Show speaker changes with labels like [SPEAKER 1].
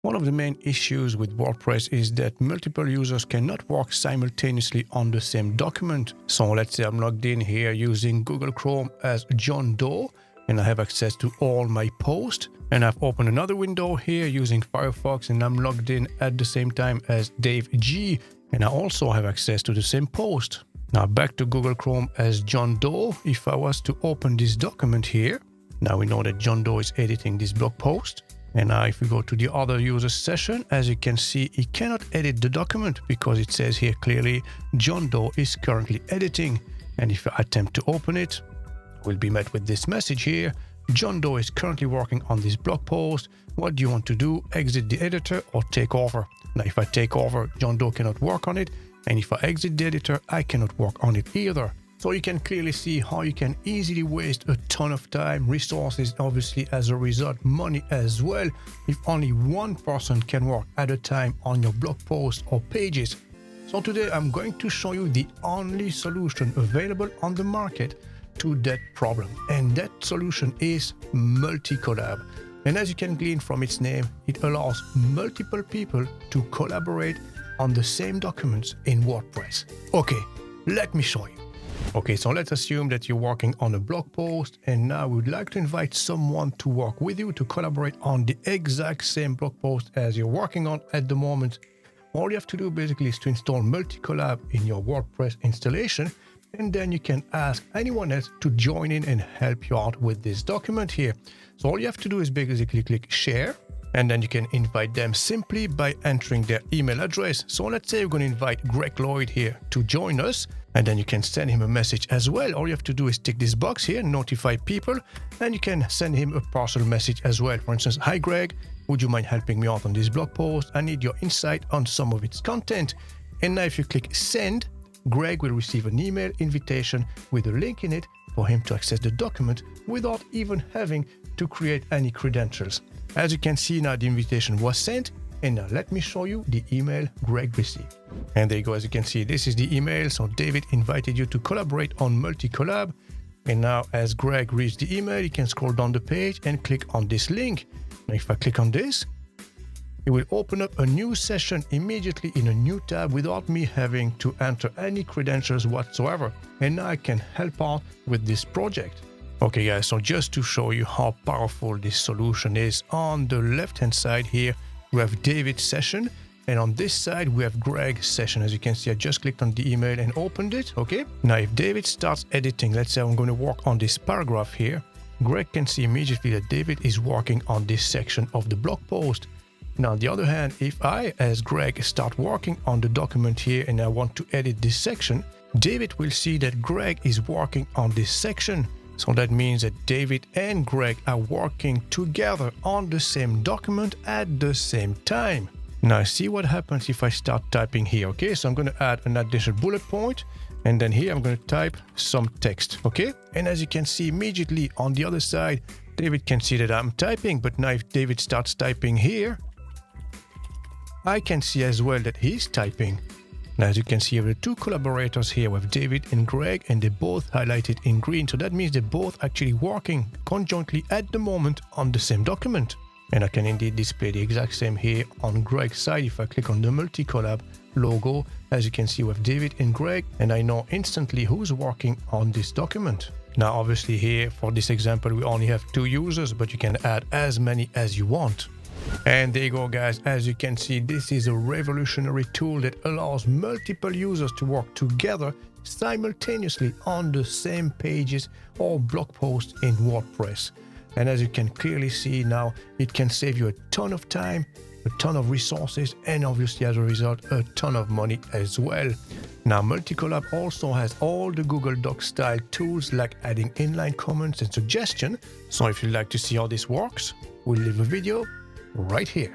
[SPEAKER 1] One of the main issues with WordPress is that multiple users cannot work simultaneously on the same document. So let's say I'm logged in here using Google Chrome as John Doe, and I have access to all my posts. And I've opened another window here using Firefox, and I'm logged in at the same time as Dave G, and I also have access to the same post. Now back to Google Chrome as John Doe. If I was to open this document here, now we know that John Doe is editing this blog post. And now if we go to the other user session, as you can see, he cannot edit the document because it says here clearly John Doe is currently editing. And if I attempt to open it, we'll be met with this message here. John Doe is currently working on this blog post. What do you want to do? Exit the editor or take over? Now, if I take over, John Doe cannot work on it. And if I exit the editor, I cannot work on it either. So you can clearly see how you can easily waste a ton of time, resources, obviously as a result, money as well, if only one person can work at a time on your blog posts or pages. So today I'm going to show you the only solution available on the market to that problem. And that solution is Multicollab. And as you can glean from its name, it allows multiple people to collaborate on the same documents in WordPress. Okay, let me show you. Okay, so let's assume that you're working on a blog post, and now we would like to invite someone to work with you to collaborate on the exact same blog post as you're working on at the moment. All you have to do basically is to install Multicollab in your WordPress installation, and then you can ask anyone else to join in and help you out with this document here. So all you have to do is basically click share, and then you can invite them simply by entering their email address. So let's say we're going to invite Greg Lloyd here to join us, and then you can send him a message as well. All you have to do is tick this box here, notify people, and you can send him a personal message as well. For instance, hi Greg, would you mind helping me out on this blog post? I need your insight on some of its content. And now if you click send, Greg will receive an email invitation with a link in it for him to access the document without even having to create any credentials. As you can see now, the invitation was sent, and now let me show you the email Greg received. And there you go, as you can see, this is the email. So David invited you to collaborate on Multicollab. And now as Greg reads the email, you can scroll down the page and click on this link. Now if I click on this, it will open up a new session immediately in a new tab without me having to enter any credentials whatsoever. And now I can help out with this project. Okay guys, so just to show you how powerful this solution is, on the left hand side here we have David's session, and on this side we have Greg's session. As you can see, I just clicked on the email and opened it. Okay, now if David starts editing, let's say I'm going to work on this paragraph here, Greg can see immediately that David is working on this section of the blog post. Now on the other hand, if I as Greg start working on the document here and I want to edit this section, David will see that Greg is working on this section. So that means that David and Greg are working together on the same document at the same time. Now see what happens if I start typing here. Okay, so I'm going to add an additional bullet point, and then here I'm going to type some text. Okay, and as you can see immediately on the other side, David can see that I'm typing, but now if David starts typing here, I can see as well that he's typing. Now, as you can see, we have two collaborators here with David and Greg, and they both highlighted in green. So that means they're both actually working conjointly at the moment on the same document. And I can indeed display the exact same here on Greg's side. If I click on the Multicollab logo, as you can see with David and Greg, and I know instantly who's working on this document. Now, obviously here for this example, we only have 2 users, but you can add as many as you want. And there you go guys, as you can see, this is a revolutionary tool that allows multiple users to work together simultaneously on the same pages or blog posts in WordPress. And as you can clearly see now, it can save you a ton of time, a ton of resources, and obviously as a result, a ton of money as well. Now Multicollab also has all the Google Docs style tools like adding inline comments and suggestions. So if you'd like to see how this works, we'll leave a video right here.